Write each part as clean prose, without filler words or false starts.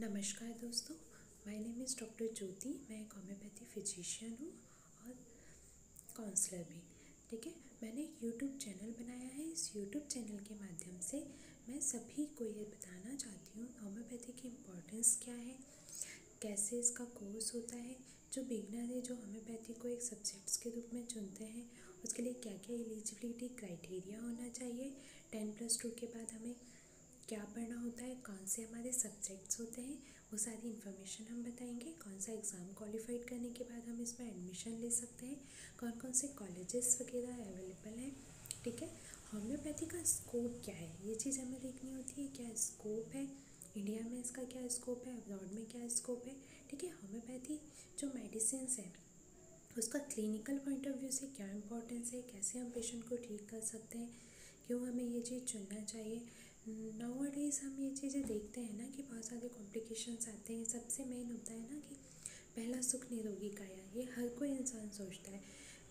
नमस्कार दोस्तों, my name is doctor ज्योति। मैं एक होम्योपैथी फिजिशियन हूँ और काउंसलर भी। ठीक है, मैंने एक यूट्यूब चैनल बनाया है। इस यूट्यूब चैनल के माध्यम से मैं सभी को ये बताना चाहती हूँ होम्योपैथी की इम्पोर्टेंस क्या है, कैसे इसका कोर्स होता है, जो बिगनर है जो होम्योपैथी को एक सब्जेक्ट्स के रूप में चुनते हैं उसके लिए क्या क्या एलिजिबिलिटी क्राइटेरिया होना चाहिए, 10+2 के बाद हमें क्या पढ़ना होता है, कौन से हमारे सब्जेक्ट्स होते हैं, वो सारी इन्फॉर्मेशन हम बताएंगे। कौन सा एग्ज़ाम क्वालिफाइड करने के बाद हम इसमें एडमिशन ले सकते हैं, कौन कौन से कॉलेजेस वगैरह अवेलेबल हैं। ठीक है, होम्योपैथी का स्कोप क्या है, ये चीज़ हमें देखनी होती है। क्या स्कोप है इंडिया में, इसका क्या स्कोप है, अब्रॉड में क्या स्कोप है। ठीक है, होम्योपैथी जो मेडिसिन है उसका क्लिनिकल पॉइंट ऑफ व्यू से क्या इंपॉर्टेंस है, कैसे हम पेशेंट को ठीक कर सकते हैं, क्यों हमें ये चीज़ चुनना चाहिए। नाउअडेज़ हम ये चीज़ें देखते हैं ना कि बहुत सारे कॉम्प्लिकेशंस आते हैं। सबसे मेन होता है ना कि पहला सुख निरोगी काया, ये हर कोई इंसान सोचता है।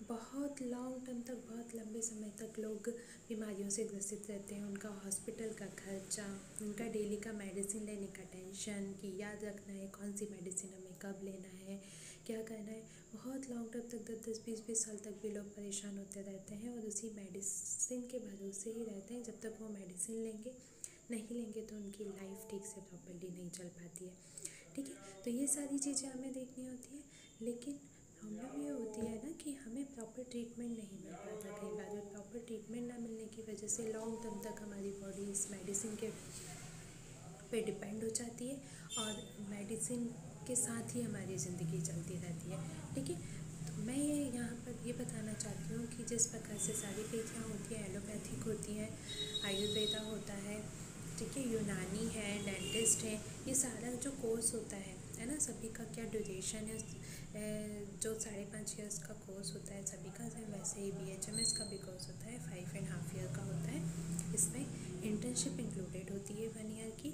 बहुत लॉन्ग टर्म तक, बहुत लंबे समय तक लोग बीमारियों से ग्रसित रहते हैं। उनका हॉस्पिटल का खर्चा, उनका डेली का मेडिसिन लेने का टेंशन कि याद रखना है कौन सी मेडिसिन हमें कब लेना है, क्या करना है। बहुत लॉन्ग टर्म तक 10-10, 20-20 साल तक भी लोग परेशान होते रहते हैं और उसी मेडिसिन के भरोसे ही रहते हैं। जब तक वो मेडिसिन लेंगे नहीं लेंगे तो उनकी लाइफ ठीक से प्रॉपर्ली नहीं चल पाती है। ठीक है, तो ये सारी चीज़ें हमें देखनी होती है। लेकिन प्रॉब्लम ये होती है ना कि हमें प्रॉपर ट्रीटमेंट नहीं मिल पाता कई बार, और प्रॉपर ट्रीटमेंट ना मिलने की वजह से लॉन्ग टर्म तक हमारी बॉडी इस मेडिसिन के पे डिपेंड हो जाती है और मेडिसिन के साथ ही हमारी ज़िंदगी चलती रहती है। ठीक है, तो मैं ये यहाँ पर ये बताना चाहती हूँ कि जिस प्रकार से सारी विधियाँ होती हैं, एलोपैथिक होती हैं, आयुर्वेदा होता है, ठीक है, यूनानी है, डेंटिस्ट है, ये सारा जो कोर्स होता है ना, सभी का क्या ड्यूरेशन है, जो 5.5 ईयर्स का कोर्स होता है सभी का, वैसे ही BHMS का भी कोर्स होता है 5.5 ईयर का होता है। इसमें इंटर्नशिप इंक्लूडेड होती है 1 ईयर की।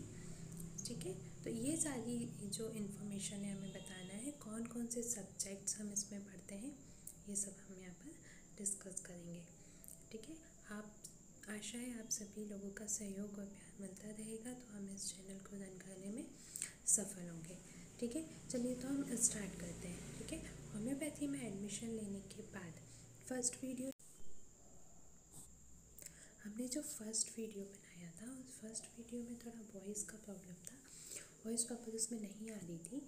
ठीक है, तो ये सारी जो इन्फॉर्मेशन है हमें बताना है, कौन कौन से सब्जेक्ट्स हम इसमें पढ़ते हैं, ये सब हम यहाँ पर डिस्कस करेंगे। ठीक है, आप आशा है आप सभी लोगों का सहयोग और प्यार मिलता रहेगा तो हम इस चैनल को रन करने में सफल होंगे। ठीक है, चलिए तो हम स्टार्ट करते हैं। ठीक है, होम्योपैथी में एडमिशन लेने के बाद हमने जो फर्स्ट वीडियो बनाया था, उस फर्स्ट वीडियो में थोड़ा वॉइस का प्रॉब्लम था, वॉइस प्रॉपर उसमें नहीं आ रही थी।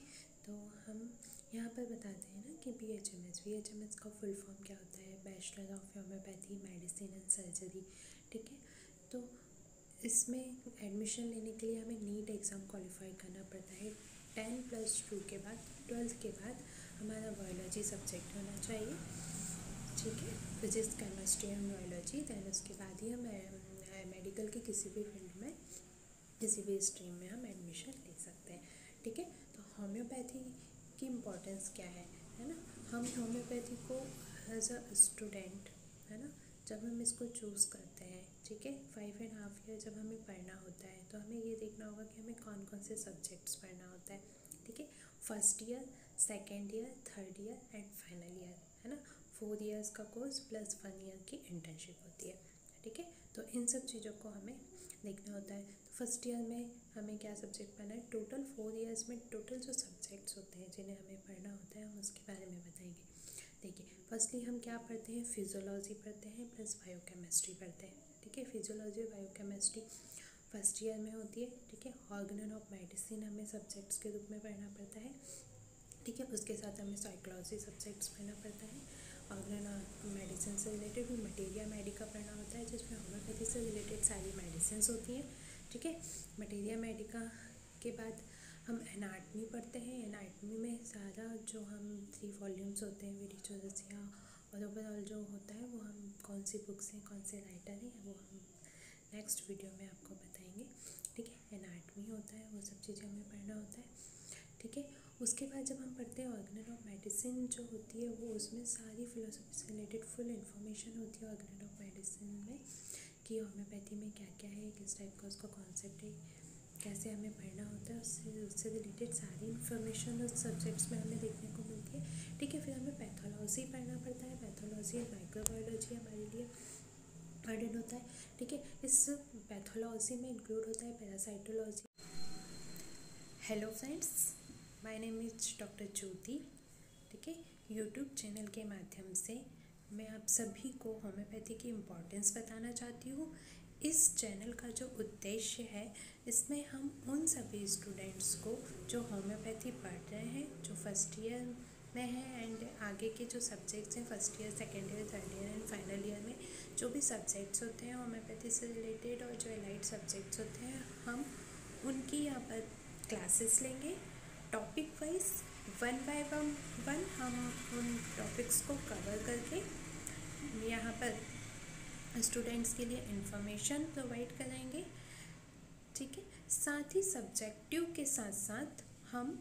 तो हम यहाँ पर बताते हैं ना कि BHMS का फुल फॉर्म क्या होता है, bachelor of homeopathy medicine and surgery. ठीक है, तो इसमें एडमिशन लेने के लिए हमें नीट एग्ज़ाम क्वालिफाई करना पड़ता है। 10+2 के बाद, 12th के बाद हमारा बायोलॉजी सब्जेक्ट होना चाहिए। ठीक है, physics, chemistry and biology. Then उसके बाद ही हम मेडिकल के किसी भी फील्ड में, किसी भी स्ट्रीम में हम एडमिशन ले सकते हैं। ठीक है, तो होम्योपैथी की इम्पोर्टेंस क्या है ना। हम होम्योपैथी को एज अ स्टूडेंट, है ना, जब हम इसको चूज़ करते हैं, ठीक है, 5.5 ईयर जब हमें पढ़ना होता है तो हमें ये देखना होगा कि हमें कौन कौन से सब्जेक्ट्स पढ़ना होता है। ठीक है, first year, second year, third year and final year, है ना। 4 ईयर्स का कोर्स प्लस 1 ईयर की इंटर्नशिप होती है। ठीक है, तो इन सब चीज़ों को हमें देखना होता है। तो फर्स्ट ईयर में हमें क्या सब्जेक्ट पढ़ना है, टोटल 4 ईयर्स में टोटल जो सब्जेक्ट्स होते हैं जिन्हें हमें पढ़ना होता है हम उसके बारे में बताएंगे। देखिए, फर्स्टली हम क्या पढ़ते हैं, फिजियोलॉजी पढ़ते हैं प्लस बायोकेमिस्ट्री पढ़ते हैं। ठीक है, फिजियोलॉजी और बायोकेमिस्ट्री फर्स्ट ईयर में होती है। ठीक है, ऑर्गेनल ऑफ मेडिसिन हमें सब्जेक्ट्स के रूप में पढ़ना पड़ता है। ठीक है, उसके साथ हमें साइकोलॉजी सब्जेक्ट्स पढ़ना पड़ता है। ऑर्गेनल मेडिसिन से रिलेटेड भी मटेरिया मेडिका पढ़ना होता है, जिसमें होम्योपैथी से रिलेटेड सारी मेडिसिन होती हैं। ठीक है, मटेरिया मेडिका के बाद हम एनाटमी पढ़ते हैं। एनाटमी में सारा जो हम 3 वॉल्यूम्स होते हैं विडिचोरसिया और ओवरऑल जो होता है वो हम कौन सी बुक्स हैं, कौन से राइटर हैं, वो हम नेक्स्ट वीडियो में आपको बताएंगे। ठीक है, एनाटमी होता है, वो सब चीज़ें हमें पढ़ना होता है। ठीक है, उसके बाद जब हम पढ़ते हैं ऑर्गेनल ऑफ मेडिसिन जो होती है वो, उसमें सारी फिलोसफी से रिलेटेड फुल इन्फॉर्मेशन होती है ऑर्गेनल ऑफ मेडिसिन में, कि होम्योपैथी में क्या क्या है, किस टाइप का उसका कॉन्सेप्ट है, कैसे हमें पढ़ना होता है, उससे रिलेटेड सारी इन्फॉर्मेशन उस सब्जेक्ट्स में हमें देखने को मिलती है। ठीक है, फिर हमें पैथोलॉजी पढ़ना पड़ता है। पैथोलॉजी एंड माइक्रोबायोलॉजी हमारे लिए बर्डन होता है। ठीक है, इस पैथोलॉजी में इंक्लूड होता है parasitology, hello friends, my name is doctor Jyoti. ठीक है, यूट्यूब चैनल के माध्यम से मैं आप सभी को होम्योपैथी की इम्पोर्टेंस बताना चाहती हूँ। इस चैनल का जो उद्देश्य है, इसमें हम उन सभी स्टूडेंट्स को जो होम्योपैथी पढ़ रहे हैं, जो फर्स्ट ईयर में है एंड आगे के जो सब्जेक्ट्स हैं first year, second year, third year and final year में जो भी सब्जेक्ट्स होते हैं होम्योपैथी से रिलेटेड और जो एलाइड सब्जेक्ट्स होते हैं, हम उनकी यहाँ पर क्लासेस लेंगे topic wise. One by one हम उन टॉपिक्स को कवर करके यहाँ पर स्टूडेंट्स के लिए इंफॉर्मेशन प्रोवाइड कराएंगे। ठीक है, साथ ही सब्जेक्टिव के साथ साथ हम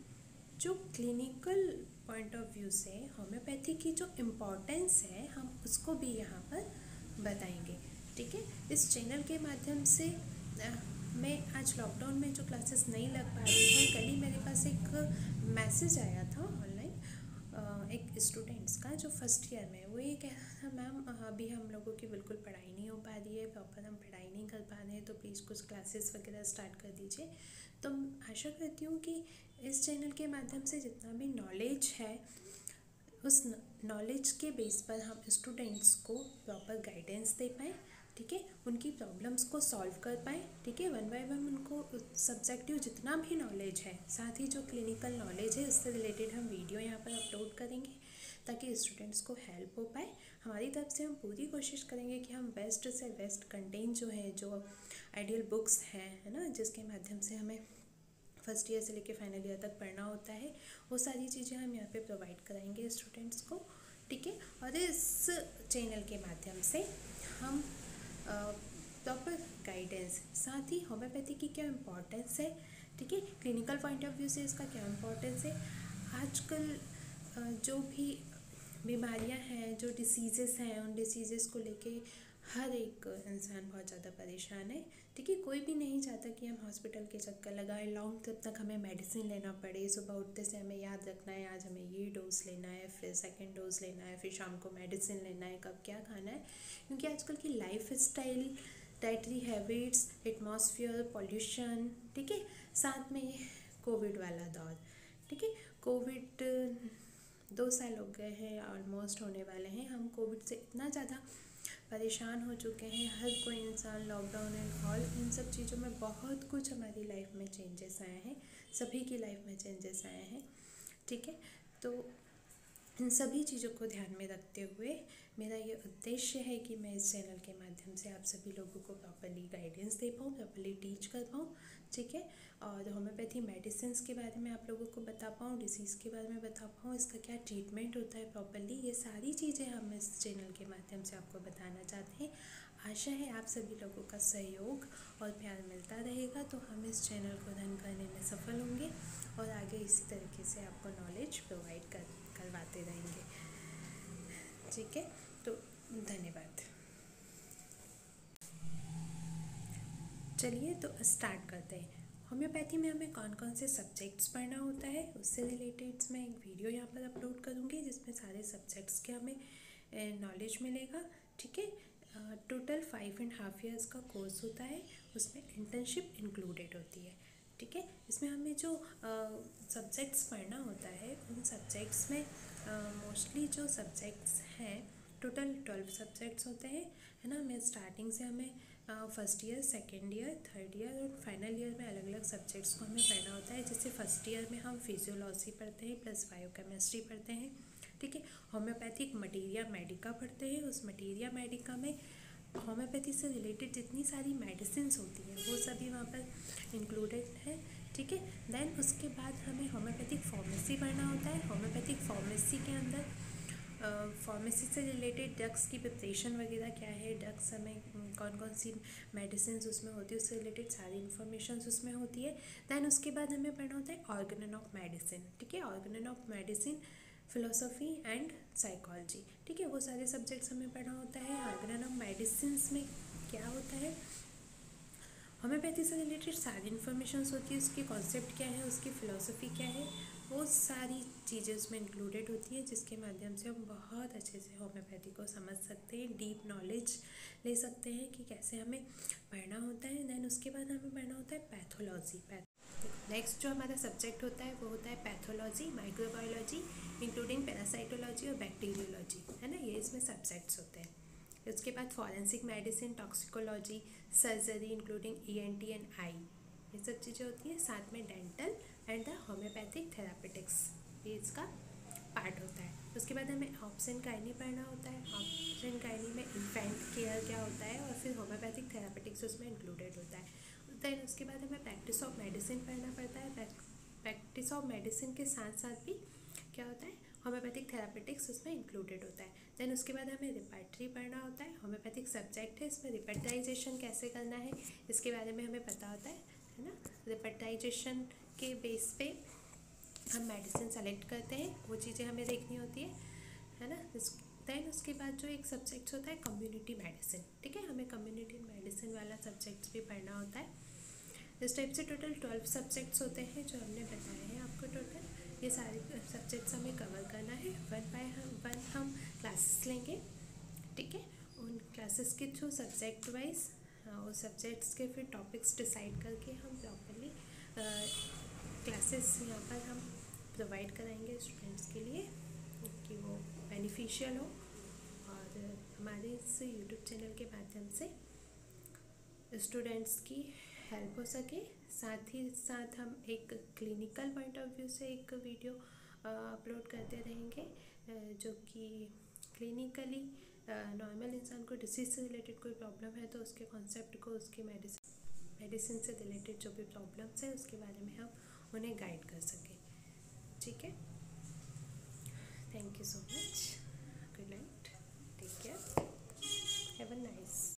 जो क्लिनिकल पॉइंट ऑफ व्यू से होम्योपैथी की जो इम्पोर्टेंस है, हम उसको भी यहाँ पर बताएंगे। ठीक है, इस चैनल के माध्यम से मैं आज लॉकडाउन में जो क्लासेस नहीं लग पा रही थी, कल ही मेरे पास एक मैसेज आया था ऑनलाइन एक स्टूडेंट्स का जो फर्स्ट ईयर में, वो ये कह रहा था, मैम अभी हम लोगों की बिल्कुल पढ़ाई नहीं हो पा रही है, प्रॉपर हम पढ़ाई नहीं कर पा रहे हैं, तो प्लीज़ कुछ क्लासेस वगैरह स्टार्ट कर दीजिए। तो आशा करती हूँ कि इस चैनल के माध्यम से जितना भी नॉलेज है, उस नॉलेज के बेस पर हम स्टूडेंट्स को प्रॉपर गाइडेंस दे पाएँ। ठीक है, उनकी प्रॉब्लम्स को सॉल्व कर पाएँ। ठीक है, वन बाय वन उनको सब्जेक्टिव जितना भी नॉलेज है, साथ ही जो क्लिनिकल नॉलेज है, उससे रिलेटेड हम वीडियो यहाँ पर अपलोड करेंगे ताकि स्टूडेंट्स को हेल्प हो पाए। हमारी तरफ से हम पूरी कोशिश करेंगे कि हम बेस्ट से बेस्ट कंटेंट जो है, जो आइडियल बुक्स हैं, है ना, जिसके माध्यम से हमें फर्स्ट ईयर से लेकर फाइनल ईयर तक पढ़ना होता है, वो सारी चीज़ें हम यहाँ पे प्रोवाइड कराएंगे स्टूडेंट्स को। ठीक है, और इस चैनल के माध्यम से हम प्रॉपर गाइडेंस, साथ ही होम्योपैथी की क्या इम्पोर्टेंस है, ठीक है, क्लिनिकल पॉइंट ऑफ व्यू से इसका क्या इम्पोर्टेंस है, आजकल जो भी बीमारियां हैं, जो डिसीज़ेस हैं, उन डिसीज़ेस को लेके हर एक इंसान बहुत ज़्यादा परेशान है। ठीक है, कोई भी नहीं चाहता कि हम हॉस्पिटल के चक्कर लगाएं, लॉन्ग तब तक हमें मेडिसिन लेना पड़े। सुबह उठते से हमें याद रखना है आज हमें ये डोज लेना है, फिर सेकंड डोज लेना है, फिर शाम को मेडिसिन लेना है, कब क्या खाना है, क्योंकि आजकल की life style, dietary habits, atmosphere, pollution, ठीक है, साथ में कोविड वाला दौर। ठीक है, कोविड 2 साल हो गए हैं, ऑलमोस्ट होने वाले हैं। हम कोविड से इतना ज़्यादा परेशान हो चुके हैं, हर कोई इंसान, लॉकडाउन एंड ऑल, इन सब चीज़ों में बहुत कुछ हमारी लाइफ में चेंजेस आए हैं, सभी की लाइफ में चेंजेस आए हैं। ठीक है, तो इन सभी चीज़ों को ध्यान में रखते हुए मेरा ये उद्देश्य है कि मैं इस चैनल के माध्यम से आप सभी लोगों को प्रॉपर्ली गाइडेंस दे पाऊँ, प्रॉपर्ली टीच कर पाऊँ। ठीक है, और होम्योपैथी मेडिसिन के बारे में आप लोगों को बता पाऊँ, डिसीज़ के बारे में बता पाऊँ, इसका क्या ट्रीटमेंट होता है प्रॉपर्ली, ये सारी चीज़ें हम इस चैनल के माध्यम से आपको बताना चाहते हैं। आशा है आप सभी लोगों का सहयोग और प्यार मिलता रहेगा, तो हम इस चैनल को रन करने में सफल होंगे और आगे इसी तरीके से आपको नॉलेज प्रोवाइड करवाते रहेंगे। ठीक है, तो धन्यवाद। चलिए तो स्टार्ट करते हैं। होम्योपैथी में हमें कौन कौन से सब्जेक्ट्स पढ़ना होता है, उससे रिलेटेड मैं एक वीडियो यहाँ पर अपलोड करूँगी जिसमें सारे सब्जेक्ट्स के हमें नॉलेज मिलेगा। ठीक है, टोटल 5.5 ईयर्स का कोर्स होता है, उसमें इंटर्नशिप इंक्लूडेड होती है। ठीक है, इसमें हमें जो सब्जेक्ट्स पढ़ना होता है, उन सब्जेक्ट्स में मोस्टली जो सब्जेक्ट्स हैं, टोटल 12 सब्जेक्ट्स होते हैं, है ना। मैं स्टार्टिंग से हमें first year, second year, third year और फाइनल ईयर में अलग अलग सब्जेक्ट्स को हमें पढ़ना होता है। जैसे फर्स्ट ईयर में हम फिजियोलॉजी पढ़ते हैं प्लस बायोकेमिस्ट्री पढ़ते हैं। ठीक है, होम्योपैथिक मटीरिया मेडिका पढ़ते हैं, उस मटीरिया मेडिका में होम्योपैथी से रिलेटेड जितनी सारी मेडिसिन्स होती हैं वो सभी वहाँ पर इंक्लूडेड है। ठीक है, देन उसके बाद हमें होम्योपैथिक फार्मेसी पढ़ना होता है। होम्योपैथिक फार्मेसी के अंदर फार्मेसी से रिलेटेड ड्रग्स की प्रिपरेशन वगैरह क्या है, ड्रग्स हमें कौन कौन सी मेडिसिन उसमें होती है, उससे रिलेटेड सारी इन्फॉर्मेशन उसमें होती है। दैन उसके बाद हमें पढ़ना होता है ऑर्गेनन ऑफ मेडिसिन। ठीक है, Organon of medicine, philosophy and psychology. ठीक है, वो सारे सब्जेक्ट्स हमें पढ़ना होता है। ऑर्गेनन ऑफ मेडिसिन में क्या होता है, होम्योपैथी से रिलेटेड सारी इन्फॉर्मेशन होती है, उसकी कॉन्सेप्ट क्या है, उसकी फ़िलोसफी क्या है, वो सारी चीज़ें उसमें इंक्लूडेड होती है, जिसके माध्यम से हम बहुत अच्छे से होम्योपैथी को समझ सकते हैं, डीप नॉलेज ले सकते हैं कि कैसे हमें पढ़ना होता है। देन उसके बाद हमें पढ़ना होता है पैथोलॉजी। नेक्स्ट जो हमारा सब्जेक्ट होता है वो होता है पैथोलॉजी, माइक्रोबायोलॉजी इंक्लूडिंग पैरासाइटोलॉजी और बैक्टीरियोलॉजी, है ना, ये इसमें सब्जेक्ट्स होते हैं। उसके बाद forensic medicine, toxicology, surgery including ENT and I, ये सब चीज़ें होती हैं। साथ में dental and the homeopathic therapeutics, ये इसका पार्ट होता है। उसके बाद हमें ऑप्शन गाइनी पढ़ना होता है। ऑप्शन गाइनी में इन्फेंट केयर क्या होता है, और फिर होम्योपैथिक थेरापेटिक्स उसमें इंक्लूडेड होता है। देन उसके बाद हमें प्रैक्टिस ऑफ मेडिसिन पढ़ना पड़ता है। प्रैक्टिस ऑफ मेडिसिन के साथ साथ भी क्या होता है, होम्योपैथिक थेरापेटिक्स उसमें इंक्लूडेड होता है। देन उसके बाद हमें रिपर्टरी पढ़ना होता है। होम्योपैथिक सब्जेक्ट है, इसमें रिपर्टाइजेशन कैसे करना है इसके बारे में हमें पता होता है ना। रिपर्टाइजेशन के बेस पे हम मेडिसिन सेलेक्ट करते हैं, वो चीज़ें हमें देखनी होती है ना। देन उसके बाद जो एक सब्जेक्ट होता है कम्युनिटी मेडिसिन, ठीक है, हमें कम्युनिटी मेडिसिन वाला सब्जेक्ट्स भी पढ़ना होता है। इस टाइप से टोटल 12 सब्जेक्ट्स होते हैं जो हमने बताए हैं आपको। टोटल ये सारे सब्जेक्ट्स हमें कवर करना है। वन बाय वन हम क्लासेस लेंगे, ठीक है। उन क्लासेस के थ्रू सब्जेक्ट वाइज उस सब्जेक्ट्स के फिर टॉपिक्स डिसाइड करके हम प्रॉपरली क्लासेस यहाँ पर हम प्रोवाइड कराएंगे स्टूडेंट्स के लिए कि वो बेनिफिशियल हो, और हमारे इस यूट्यूब चैनल के माध्यम से स्टूडेंट्स की हेल्प हो सके। साथ ही साथ हम एक क्लिनिकल पॉइंट ऑफ व्यू से एक वीडियो अपलोड करते रहेंगे, जो कि क्लिनिकली नॉर्मल इंसान को डिसीज से रिलेटेड कोई प्रॉब्लम है तो उसके कॉन्सेप्ट को, उसके मेडिसिन से रिलेटेड जो भी प्रॉब्लम्स है उसके बारे में हम उन्हें गाइड कर सकें, ठीक है। Thank you so much, good night, take care.